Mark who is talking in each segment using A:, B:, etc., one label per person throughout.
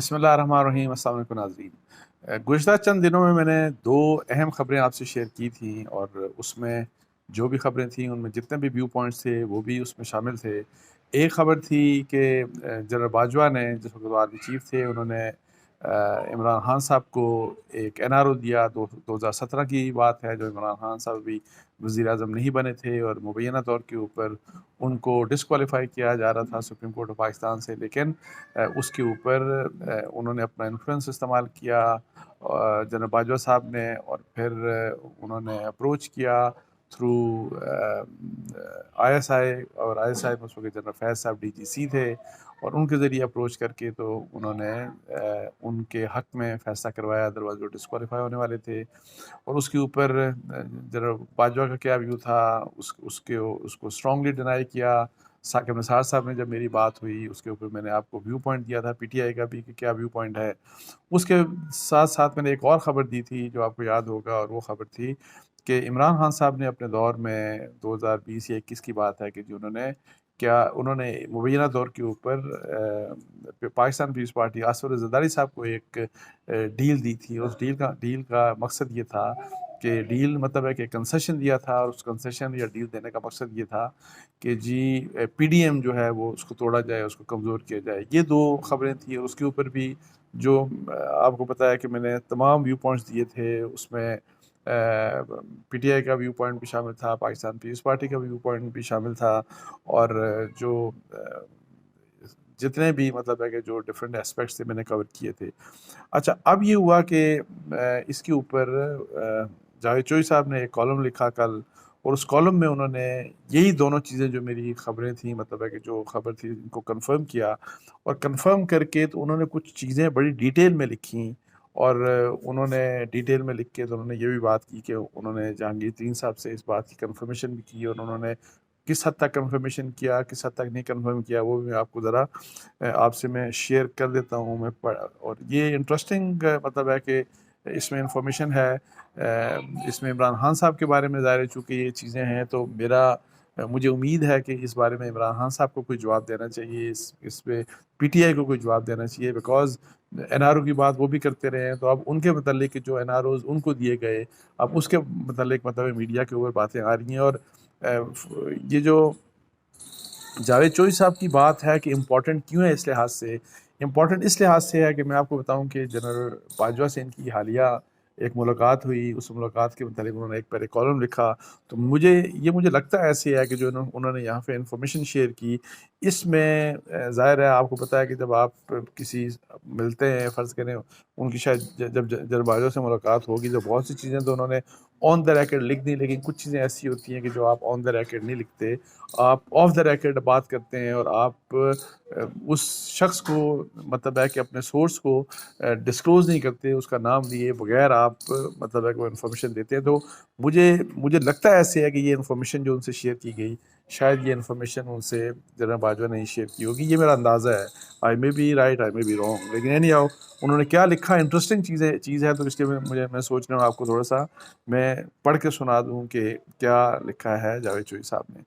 A: بسم اللہ الرحمن الرحیم۔ السلام علیکم ناظرین، گزشتہ چند دنوں میں نے دو اہم خبریں آپ سے شیئر کی تھیں، اور اس میں جو بھی خبریں تھیں ان میں جتنے بھی ویو پوائنٹس تھے وہ بھی اس میں شامل تھے۔ ایک خبر تھی کہ جنرل باجوہ نے، جس وقت آرمی چیف تھے، انہوں نے عمران خان صاحب کو ایک این آر او دیا۔ 2017 کی بات ہے، جو عمران خان صاحب بھی وزیر اعظم نہیں بنے تھے، اور مبینہ طور کے اوپر ان کو ڈسکوالیفائی کیا جا رہا تھا سپریم کورٹ آف پاکستان سے، لیکن اس کے اوپر انہوں نے اپنا انفلوئنس استعمال کیا جنرل باجوہ صاحب نے، اور پھر انہوں نے اپروچ کیا تھرو آئی ایس آئی، اور آئی ایس آئی میں اس وقت جنرل فیض صاحب ڈی جی سی تھے، اور ان کے ذریعے اپروچ کر کے تو انہوں نے ان کے حق میں فیصلہ کروایا، ادروائز وہ ڈسکوالیفائی ہونے والے تھے۔ اور اس کے اوپر جنرل باجوہ کا کیا ویو تھا، اس کو اسٹرانگلی ڈینائی کیا۔ ثاقب نثار صاحب نے جب میری بات ہوئی اس کے اوپر میں نے آپ کو ویو پوائنٹ دیا تھا پی ٹی آئی کا بھی کہ کیا ویو پوائنٹ ہے۔ اس کے ساتھ ساتھ میں نے ایک اور خبر دی تھی جو آپ کو یاد ہوگا، اور وہ خبر تھی کہ عمران خان صاحب نے اپنے دور میں 2020 یا 21 کی بات ہے کہ جو انہوں نے مبینہ دور کے اوپر پاکستان پیپلز پارٹی آصف زرداری صاحب کو ایک ڈیل دی تھی۔ اس ڈیل کا مقصد یہ تھا کہ ڈیل مطلب ہے کہ کنسیشن دیا تھا، اور اس کنسیشن یا ڈیل دینے کا مقصد یہ تھا کہ جی پی ڈی ایم جو ہے وہ اس کو توڑا جائے، اس کو کمزور کیا جائے۔ یہ دو خبریں تھیں، اور اس کے اوپر بھی جو آپ کو پتہ ہے کہ میں نے تمام ویو پوائنٹس دیے تھے، اس میں پی ٹی آئی کا ویو پوائنٹ بھی شامل تھا، پاکستان پیپلز پارٹی کا ویو پوائنٹ بھی شامل تھا، اور جو جتنے بھی مطلب ہے کہ جو ڈفرینٹ اسپیکٹس تھے میں نے کور کیے تھے۔ اچھا، اب یہ ہوا کہ اس کے اوپر جاوید چوئی صاحب نے ایک کالم لکھا کل، اور اس کالم میں انہوں نے یہی دونوں چیزیں جو میری خبریں تھیں، مطلب ہے کہ جو خبر تھی ان کو کنفرم کیا، اور کنفرم کر کے تو انہوں نے کچھ چیزیں بڑی ڈیٹیل میں لکھیں، اور انہوں نے ڈیٹیل میں لکھ کے تو انہوں نے یہ بھی بات کی کہ انہوں نے جہانگیر ترین صاحب سے اس بات کی کنفرمیشن بھی کی، اور انہوں نے کس حد تک کنفرمیشن کیا، کس حد تک نہیں کنفرم کیا، وہ بھی آپ کو ذرا آپ سے میں شیئر کر دیتا ہوں۔ اور یہ انٹرسٹنگ مطلب ہے کہ اس میں انفارمیشن ہے، اس میں عمران خان صاحب کے بارے میں ظاہر ہے چونکہ یہ چیزیں ہیں، تو مجھے امید ہے کہ اس بارے میں عمران خان صاحب کو کوئی جواب دینا چاہیے، اس پہ پی ٹی آئی کو کوئی جواب دینا چاہیے، بیکاز این آر او کی بات وہ بھی کرتے رہے ہیں، تو اب ان کے متعلق جو این آر اوز ان کو دیے گئے، اب اس کے متعلق مطلب میڈیا کے اوپر باتیں آ رہی ہیں۔ اور یہ جو جاوید چوئی صاحب کی بات ہے کہ امپورٹنٹ کیوں ہے، اس لحاظ سے امپورٹنٹ اس لحاظ سے ہے کہ میں آپ کو بتاؤں کہ جنرل باجوہ سے ان کی حالیہ ایک ملاقات ہوئی، اس ملاقات کے متعلق انہوں نے ایک پہلے کالم لکھا، تو مجھے لگتا ایسے ہے کہ جو انہوں نے یہاں پہ انفارمیشن شیئر کی، اس میں ظاہر ہے آپ کو پتہ ہے کہ جب آپ کسی ملتے ہیں، فرض کریں ان کی شاید جب جنرل باجوہ سے ملاقات ہوگی، جو بہت سی چیزیں تو انہوں نے آن دا ریکڈ لکھ دی، لیکن کچھ چیزیں ایسی ہوتی ہیں کہ جو آپ آن دا ریکڈ نہیں لکھتے، آپ آف دا ریکڈ بات کرتے ہیں، اور آپ اس شخص کو مطلب ہے کہ اپنے سورس کو ڈسکلوز نہیں کرتے، اس کا نام لیے بغیر آپ مطلب ہے کہ وہ انفارمیشن دیتے ہیں۔ تو مجھے لگتا ہے ایسے ہے کہ یہ انفارمیشن جو ان سے شیئر کی گئی، شاید یہ انفارمیشن ان سے جنرل باجوہ نے شیئر کی ہوگی، یہ میرا اندازہ ہے۔ I may be right, I may be wrong, لیکن اینی ہاؤ انہوں نے کیا لکھا، انٹرسٹنگ چیز ہے، تو اس لیے میں سوچ رہا ہوں آپ کو تھوڑا سا میں پڑھ کے سنا دوں کہ کیا لکھا ہے جاوید چوئی صاحب نے۔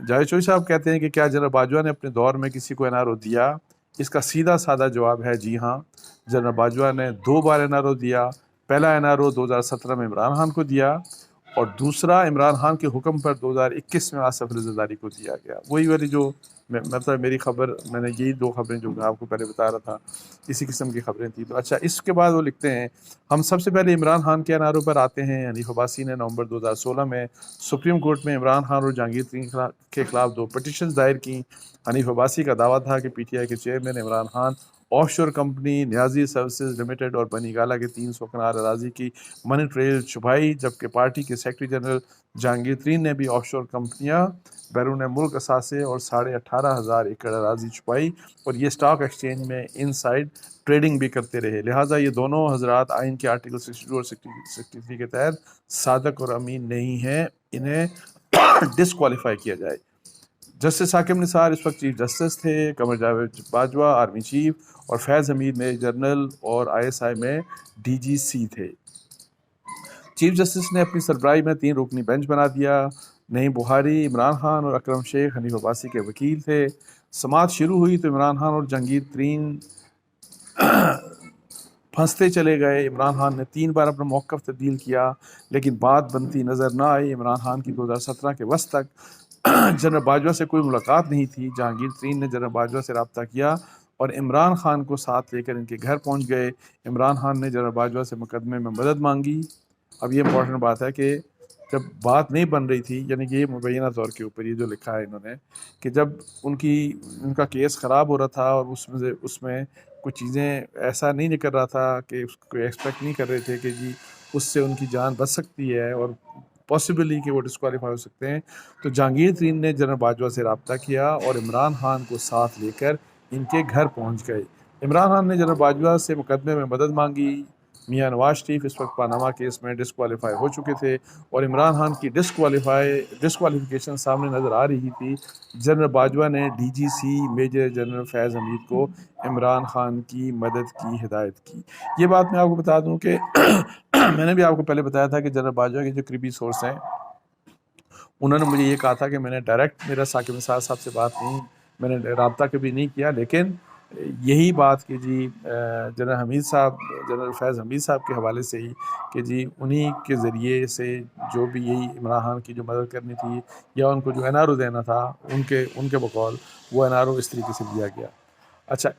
A: جاوید چوئی صاحب کہتے ہیں کہ کیا جنرل باجوہ نے اپنے دور میں کسی کو این آر او دیا؟ اس کا سیدھا سادہ جواب ہے جی ہاں، جنرل باجوہ نے 2 بار این آر او دیا۔ پہلا این آر او 2017 میں عمران خان کو دیا، اور دوسرا عمران خان کے حکم پر 2021 میں آصف زرداری کو دیا گیا۔ وہی والی جو مطلب میری خبر، میں نے یہی 2 خبریں جو میں آپ کو پہلے بتا رہا تھا، اسی قسم کی خبریں تھیں۔ تو اچھا، اس کے بعد وہ لکھتے ہیں، ہم سب سے پہلے عمران خان کے این آر او پر آتے ہیں۔ حنیف عباسی نے نومبر 2016 میں سپریم کورٹ میں عمران خان اور جہانگیر ترین کے خلاف 2 پٹیشنز دائر کیں۔ حنیف عباسی کا دعویٰ تھا کہ پی ٹی آئی کے چیئرمین عمران خان آف شور کمپنی نیازی سروسز لمیٹڈ اور بنی گالہ کے 300 کنال اراضی کی منی ٹریل چھپائی، جبکہ پارٹی کے سیکرٹری جنرل جہانگیر ترین نے بھی آف شور کمپنیاں، بیرون ملک اثاثے اور 18,500 ایکڑ اراضی چھپائی، اور یہ اسٹاک ایکسچینج میں ان سائڈ ٹریڈنگ بھی کرتے رہے، لہٰذا یہ دونوں حضرات آئین کے آرٹیکل 62 اور 63 کے تحت صادق اور امین نہیں ہیں، انہیں ڈسکوالیفائی کیا جائے۔ جسٹس ثاقب نثار اس وقت چیف جسٹس تھے، قمر جاوید باجوہ آرمی چیف، اور فیض حمید میجر جنرل اور آئی ایس آئی میں ڈی جی سی تھے۔ چیف جسٹس نے اپنی سربراہی میں 3 رکنی بینچ بنا دیا۔ نعیم بخاری، عمران خان اور اکرم شیخ حنیف عباسی کے وکیل تھے۔ سماعت شروع ہوئی تو عمران خان اور جہانگیر ترین پھنستے چلے گئے۔ عمران خان نے 3 بار اپنا موقف تبدیل کیا لیکن بات بنتی نظر نہ آئی۔ عمران خان کی 2017 کے وسط تک جنرل باجوہ سے کوئی ملاقات نہیں تھی۔ جہانگیر ترین نے جنرل باجوہ سے رابطہ کیا اور عمران خان کو ساتھ لے کر ان کے گھر پہنچ گئے۔ عمران خان نے جنرل باجوہ سے مقدمے میں مدد مانگی۔ اب یہ امپورٹنٹ بات ہے کہ جب بات نہیں بن رہی تھی، یعنی کہ یہ مبینہ طور کے اوپر یہ جو لکھا ہے انہوں نے کہ جب ان کا کیس خراب ہو رہا تھا اور اس میں کچھ چیزیں ایسا نہیں نکل رہا تھا کہ اس کو ایکسپیکٹ نہیں کر رہے تھے کہ جی اس سے ان کی جان بچ سکتی ہے اور پاسبلی کہ وہ ڈسکوالیفائی ہو سکتے ہیں، تو جہانگیر ترین نے جنرل باجوہ سے رابطہ کیا اور عمران خان کو ساتھ لے کر ان کے گھر پہنچ گئے۔ عمران خان نے جنرل باجوہ سے مقدمے میں مدد مانگی۔ میاں نواز شریف اس وقت پاناما کیس میں ڈسکوالیفائی ہو چکے تھے اور عمران خان کی ڈسکوالیفیکیشن سامنے نظر آ رہی تھی۔ جنرل باجوہ نے ڈی جی سی میجر جنرل فیض حمید کو عمران خان کی مدد کی ہدایت کی۔ یہ بات میں آپ کو بتا دوں کہ میں نے بھی آپ کو پہلے بتایا تھا کہ جنرل باجوہ کے جو قریبی سورس ہیں انہوں نے مجھے یہ کہا تھا کہ میں نے ڈائریکٹ میرا ثاقب نثار صاحب سے بات نہیں، میں نے رابطہ کبھی نہیں کیا، لیکن یہی بات کہ جی جنرل فیض حمید صاحب کے حوالے سے ہی کہ جی انہی کے ذریعے سے جو بھی یہی عمران خان کی جو مدد کرنی تھی یا ان کو جو این آر او دینا تھا ان کے بقول وہ این آر او اس طریقے سے دیا گیا۔ اچھا،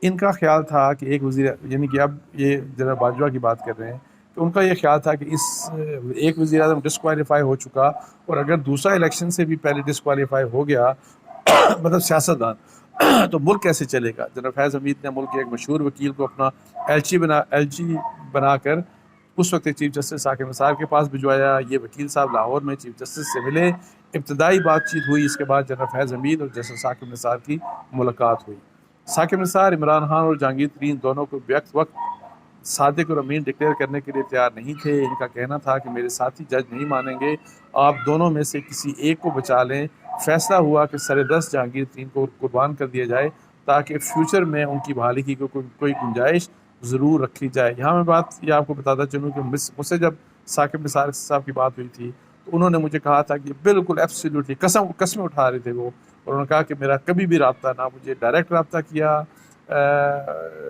A: ان کا خیال تھا کہ ایک وزیر، یعنی کہ اب یہ جنرل باجوہ کی بات کر رہے ہیں، تو ان کا یہ خیال تھا کہ ایک وزیر اعظم ڈسکوالیفائی ہو چکا اور اگر دوسرا الیکشن سے بھی پہلے ڈسکوالیفائی ہو گیا مطلب سیاستدان، تو ملک کیسے چلے گا؟ جنرل فیض حمید نے ملک کے ایک مشہور وکیل کو اپنا ایل جی بنا کر اس وقت چیف جسٹس ثاقب نثار کے پاس بھجوایا۔ یہ وکیل صاحب لاہور میں چیف جسٹس سے ملے، ابتدائی بات چیت ہوئی، اس کے بعد جنرل فیض حمید اور جسٹس ثاقب نثار کی ملاقات ہوئی۔ ثاقب نثار عمران خان اور جہانگیر ترین دونوں کو بیک وقت صادق اور امین ڈکلیئر کرنے کے لیے تیار نہیں تھے۔ ان کا کہنا تھا کہ میرے ساتھی جج نہیں مانیں گے، آپ دونوں میں سے کسی ایک کو بچا لیں۔ فیصلہ ہوا کہ سر دست جہانگیر ترین کو قربان کر دیا جائے تاکہ فیوچر میں ان کی بحالی کی کوئی گنجائش ضرور رکھی جائے۔ یہاں میں بات یہ آپ کو بتاتا چلوں کہ مجھ سے جب ثاقب نثار صاحب کی بات ہوئی تھی تو انہوں نے مجھے کہا تھا کہ بالکل ایبسلیوٹلی قسمیں اٹھا رہے تھے وہ، اور انہوں نے کہا کہ میرا کبھی بھی رابطہ، نہ مجھے ڈائریکٹ رابطہ کیا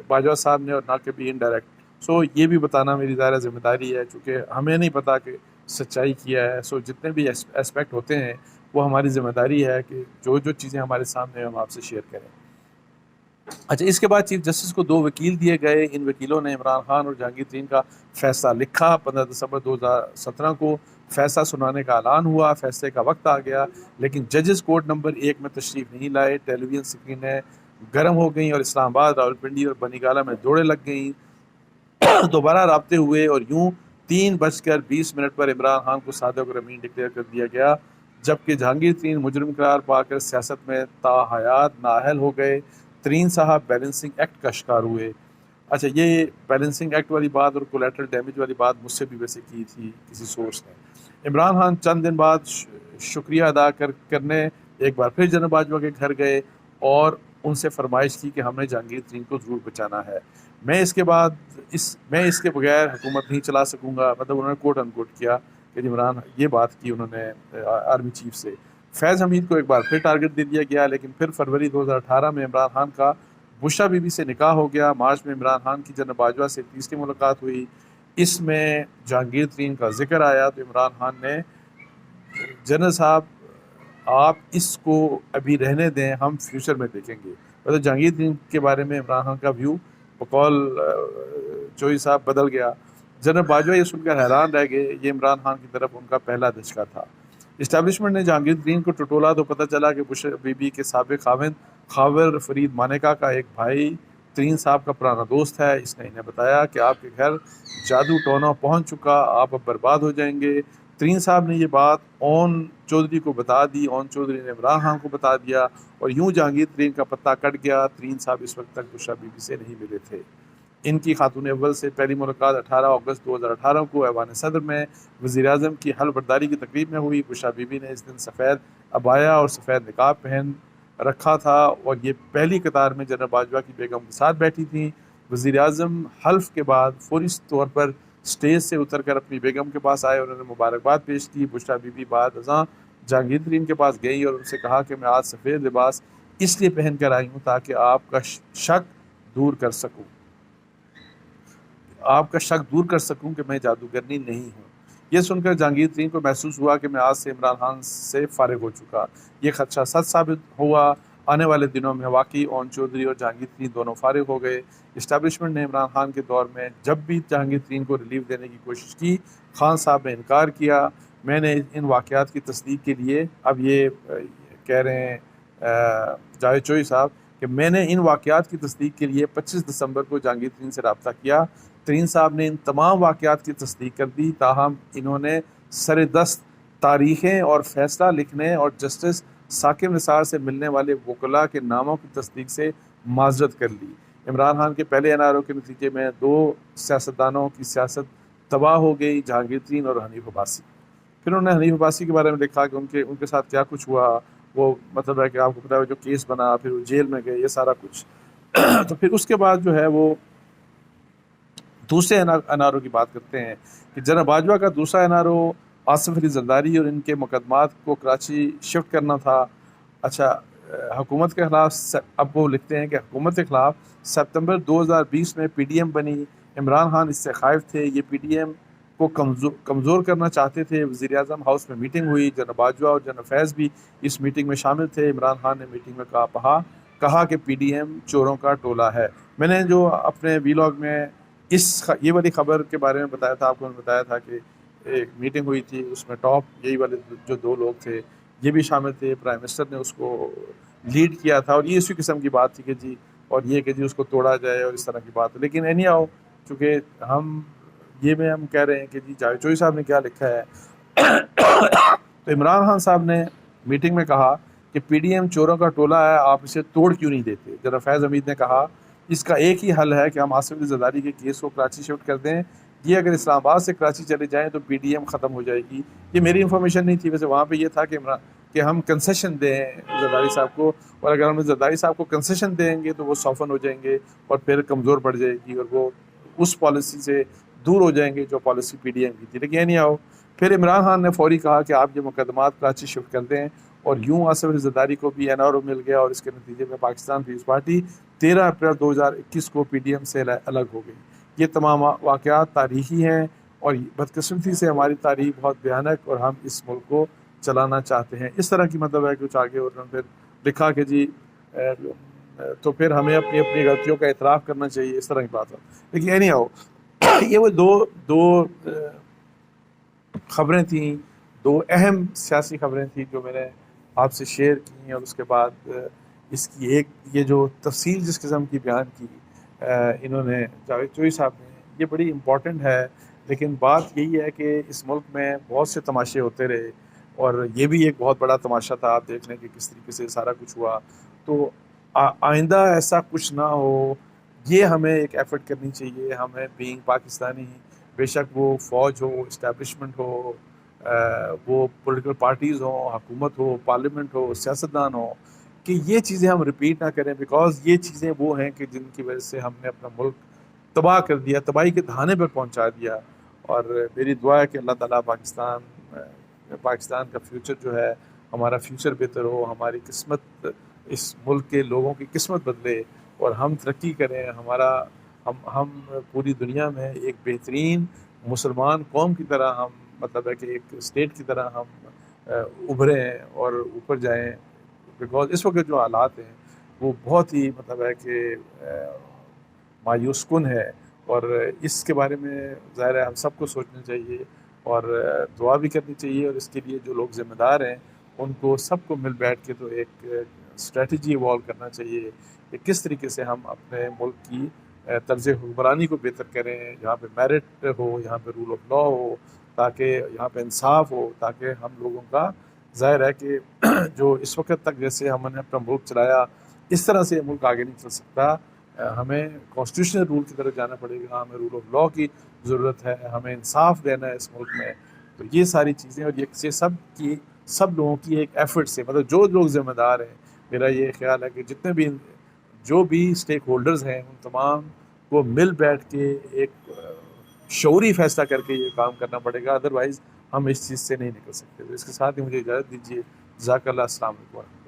A: باجوہ صاحب نے اور نہ کبھی انڈائریکٹ۔ سو یہ بھی بتانا میری ظاہر ذمہ داری ہے، چونکہ ہمیں نہیں پتا کہ سچائی کیا ہے۔ سو جتنے بھی اسپیکٹ ہوتے ہیں وہ ہماری ذمہ داری ہے کہ جو چیزیں ہمارے سامنے ہم آپ سے شیئر کریں۔ اچھا، اس کے بعد چیف جسٹس کو 2 وکیل دیے گئے۔ ان وکیلوں نے عمران خان اور جہانگیر ترین کا فیصلہ لکھا۔ 15 دسمبر 2017 کو فیصلہ سنانے کا اعلان ہوا۔ فیصلے کا وقت آ گیا لیکن ججز کورٹ نمبر 1 میں تشریف نہیں لائے۔ ٹیلی ویژن اسکرینیں گرم ہو گئیں اور اسلام آباد، راولپنڈی اور بنی گالہ میں دوڑیں لگ گئیں۔ دوبارہ رابطے ہوئے اور یوں 3:20 پر عمران خان کو صادق اور امین ڈکلیئر کر دیا گیا، جبکہ جہانگیر ترین مجرم قرار پا کر سیاست میں تاحیات نااہل ہو گئے۔ ترین صاحب بیلنسنگ ایکٹ کا شکار ہوئے۔ اچھا، یہ بیلنسنگ ایکٹ والی بات اور کولیٹرل ڈیمیج والی بات مجھ سے بھی ویسے کی تھی کسی سورس نے۔ عمران خان چند دن بعد شکریہ ادا کرنے ایک بار پھر جنرل باجوہ کے گھر گئے اور ان سے فرمائش کی کہ ہم نے جہانگیر ترین کو ضرور بچانا ہے، میں اس کے بغیر حکومت نہیں چلا سکوں گا، مطلب انہوں نے کوٹ ان کوٹ کیا کہ عمران، یہ بات کی انہوں نے آرمی چیف سے۔ فیض حمید کو ایک بار پھر ٹارگٹ دے دیا گیا لیکن پھر فروری 2018 میں عمران خان کا بشرا بی بی سے نکاح ہو گیا۔ مارچ میں عمران خان کی جنرل باجوہ سے تیسری ملاقات ہوئی، اس میں جہانگیر ترین کا ذکر آیا تو عمران خان نے، جنرل صاحب آپ اس کو ابھی رہنے دیں، ہم فیوچر میں دیکھیں گے۔ مطلب جہانگیر ترین کے بارے میں عمران خان کا ویو بقول چوہی صاحب بدل گیا۔ جنرل باجوہ یہ سن کر حیران رہ گئے، یہ عمران خان کی طرف ان کا پہلا دھچکا تھا۔ اسٹیبلشمنٹ نے جہانگیر ترین کو ٹٹولا تو پتہ چلا کہ بشرا بی بی کے سابق خاوند خاور فرید مانیکا کا ایک بھائی ترین صاحب کا پرانا دوست ہے۔ اس نے انہیں بتایا کہ آپ کے گھر جادو ٹونا پہنچ چکا، آپ اب برباد ہو جائیں گے۔ ترین صاحب نے یہ بات اون چودھری کو بتا دی، اون چودھری نے عمران خان کو بتا دیا اور یوں جہانگیر ترین کا پتہ کٹ گیا۔ ترین صاحب اس وقت تک بشرا بی بی سے نہیں ملے تھے۔ ان کی خاتون اول سے پہلی ملاقات 18 اگست 2018 کو ایوان صدر میں وزیر اعظم کی حلف برداری کی تقریب میں ہوئی۔ بشرا بی بی نے اس دن سفید عبایا اور سفید نقاب پہن رکھا تھا اور یہ پہلی قطار میں جنرل باجوہ کی بیگم کے ساتھ بیٹھی تھیں۔ وزیر اعظم حلف کے بعد فوری طور پر سٹیج سے اتر کر اپنی بیگم کے پاس آئے اور انہوں نے مبارکباد پیش کی۔ بشرا بی بی بعد ازاں جہانگیر ترین کے پاس گئی اور ان سے کہا کہ میں آج سفید لباس اس لیے پہن کر آئی ہوں تاکہ آپ کا شک دور کر سکوں۔ آپ کا شک دور کر سکوں کہ میں جادوگرنی نہیں ہوں۔ یہ سن کر جہانگیر ترین کو محسوس ہوا کہ میں آج سے عمران خان سے فارغ ہو چکا۔ یہ خدشہ سچ ثابت ہوا۔ آنے والے دنوں میں واقعی اون چودھری اور جہانگیر ترین دونوں فارغ ہو گئے۔ اسٹیبلشمنٹ نے عمران خان کے دور میں جب بھی جہانگیر ترین کو ریلیف دینے کی کوشش کی، خان صاحب نے انکار کیا۔ میں نے ان واقعات کی تصدیق کے لیے، اب یہ کہہ رہے ہیں جاوید چوئی صاحب کہ میں نے ان واقعات کی تصدیق کے لیے 25 دسمبر کو جہانگیر ترین سے رابطہ کیا۔ ترین صاحب نے ان تمام واقعات کی تصدیق کر دی، تاہم انہوں نے سر دست تاریخیں اور فیصلہ لکھنے اور جسٹس ثاقب نثار سے ملنے والے وکلاء کے ناموں کی تصدیق سے معذرت کر لی۔ عمران خان کے پہلے NRO کے نتیجے میں 2 سیاستدانوں کی سیاست تباہ ہو گئی، جہانگیر ترین اور حنیف عباسی۔ پھر انہوں نے حنیف عباسی کے بارے میں لکھا کہ ان کے ساتھ کیا کچھ ہوا، وہ مطلب ہے کہ آپ کو پتا ہے جو کیس بنا، پھر وہ جیل میں گئے، یہ سارا کچھ۔ تو پھر اس کے بعد جو ہے وہ دوسرے NRO کی بات کرتے ہیں کہ جناب باجوہ کا دوسرا NRO آصف علی زرداری اور ان کے مقدمات کو کراچی شفٹ کرنا تھا۔ اچھا، حکومت کے خلاف، اب وہ لکھتے ہیں کہ حکومت کے خلاف ستمبر 2020 میں PDM بنی، عمران خان اس سے خائف تھے، یہ PDM کو کمزور کرنا چاہتے تھے۔ وزیر اعظم ہاؤس میں میٹنگ ہوئی، جناب باجوہ اور جناب فیض بھی اس میٹنگ میں شامل تھے۔ عمران خان نے میٹنگ میں کہا کہ PDM چوروں کا ٹولہ ہے۔ میں نے جو اپنے ویلاگ میں یہ والی خبر کے بارے میں بتایا تھا، آپ کو میں نے بتایا تھا کہ ایک میٹنگ ہوئی تھی، اس میں ٹاپ یہی والے جو 2 لوگ تھے یہ بھی شامل تھے، پرائم منسٹر نے اس کو لیڈ کیا تھا، اور یہ اسی قسم کی بات تھی کہ جی، اور یہ کہ جی اس کو توڑا جائے اور اس طرح کی بات۔ لیکن اینی ہاؤ، چونکہ ہم کہہ رہے ہیں کہ جی جاوید چوئی صاحب نے کیا لکھا ہے، تو عمران خان صاحب نے میٹنگ میں کہا کہ PDM چوروں کا ٹولہ ہے، آپ اسے توڑ کیوں نہیں دیتے؟ جناب فیض حمید نے کہا اس کا ایک ہی حل ہے کہ ہم آصف علی زرداری کے کیس کو کراچی شفٹ کر دیں، یہ اگر اسلام آباد سے کراچی چلے جائیں تو PDM ختم ہو جائے گی۔ یہ میری انفارمیشن نہیں تھی، ویسے وہاں پہ یہ تھا کہ ہم کنسیشن دیں زرداری صاحب کو، اور اگر ہم زرداری صاحب کو کنسیشن دیں گے تو وہ سافن ہو جائیں گے اور پھر کمزور پڑ جائے گی اور وہ اس پالیسی سے دور ہو جائیں گے جو پالیسی PDM کی تھی۔ لیکن نہیں آؤ، پھر عمران خان نے فوری کہا کہ آپ یہ مقدمات کراچی شفٹ کر دیں، اور یوں آصف علی زرداری کو بھی NRO مل گیا، اور اس کے نتیجے میں پاکستان پیپلز پارٹی 13 اپریل 2021 کو PDM سے الگ ہو گئی۔ یہ تمام واقعات تاریخی ہیں، اور بدقسمتی سے ہماری تاریخ بہت بھیانک، اور ہم اس ملک کو چلانا چاہتے ہیں، اس طرح کی مطلب ہے کچھ آگے۔ اور پھر لکھا کہ جی تو پھر ہمیں اپنی غلطیوں کا اعتراف کرنا چاہیے، اس طرح کی بات ہے۔ لیکن نہیں آؤ، یہ وہ دو خبریں تھیں، 2 اہم سیاسی خبریں تھیں جو میں نے آپ سے شیئر کی، اور اس کے بعد اس کی یہ جو تفصیل جس قسم کی بیان کی انہوں نے جاوید چوئی صاحب نے، یہ بڑی امپورٹنٹ ہے۔ لیکن بات یہی ہے کہ اس ملک میں بہت سے تماشے ہوتے رہے، اور یہ بھی ایک بہت بڑا تماشا تھا، آپ دیکھ لیں کہ کس طریقے سے سارا کچھ ہوا۔ تو آئندہ ایسا کچھ نہ ہو، یہ ہمیں ایک ایفرٹ کرنی چاہیے۔ ہمیں بینگ پاکستانی، بے شک وہ فوج ہو، اسٹیبلشمنٹ ہو، وہ پولیٹیکل پارٹیز ہوں، حکومت ہو، پارلیمنٹ ہو، سیاستدان ہو، کہ یہ چیزیں ہم ریپیٹ نہ کریں، بیکاز یہ چیزیں وہ ہیں کہ جن کی وجہ سے ہم نے اپنا ملک تباہ کر دیا، تباہی کے دہانے پر پہنچا دیا۔ اور میری دعا ہے کہ اللہ تعالیٰ پاکستان کا فیوچر جو ہے، ہمارا فیوچر بہتر ہو، ہماری قسمت، اس ملک کے لوگوں کی قسمت بدلے، اور ہم ترقی کریں، ہم پوری دنیا میں ایک بہترین مسلمان قوم کی طرح ہم مطلب ہے کہ ایک اسٹیٹ کی طرح ہم ابھریں اور اوپر جائیں، بیکاز اس وقت جو حالات ہیں وہ بہت ہی مطلب ہے کہ مایوس کن ہے، اور اس کے بارے میں ظاہر ہے ہم سب کو سوچنا چاہیے اور دعا بھی کرنی چاہیے، اور اس کے لیے جو لوگ ذمہ دار ہیں ان کو سب کو مل بیٹھ کے تو ایک اسٹریٹجی ایوالو کرنا چاہیے کہ کس طریقے سے ہم اپنے ملک کی طرز حکمرانی کو بہتر کریں، یہاں پہ میرٹ ہو، یہاں پہ رول آف لا ہو، تاکہ یہاں پہ انصاف ہو، تاکہ ہم لوگوں کا ظاہر ہے کہ جو اس وقت تک جیسے ہم نے اپنا ملک چلایا اس طرح سے ملک آگے نہیں چل سکتا۔ ہمیں کانسٹیٹیوشنل رول کی طرف جانا پڑے گا، ہمیں رول آف لا کی ضرورت ہے، ہمیں انصاف دینا ہے اس ملک میں۔ تو یہ ساری چیزیں، اور یہ سب لوگوں کی ایک ایفرٹ سے، مطلب جو لوگ ذمہ دار ہیں، میرا یہ خیال ہے کہ جتنے بھی جو بھی اسٹیک ہولڈرز ہیں ان تمام کو مل بیٹھ کے ایک شعوری فیصلہ کر کے یہ کام کرنا پڑے گا، ادروائز ہم اس چیز سے نہیں نکل سکتے۔ تو اس کے ساتھ ہی مجھے اجازت دیجیے، جزاک اللہ، السلام علیکم۔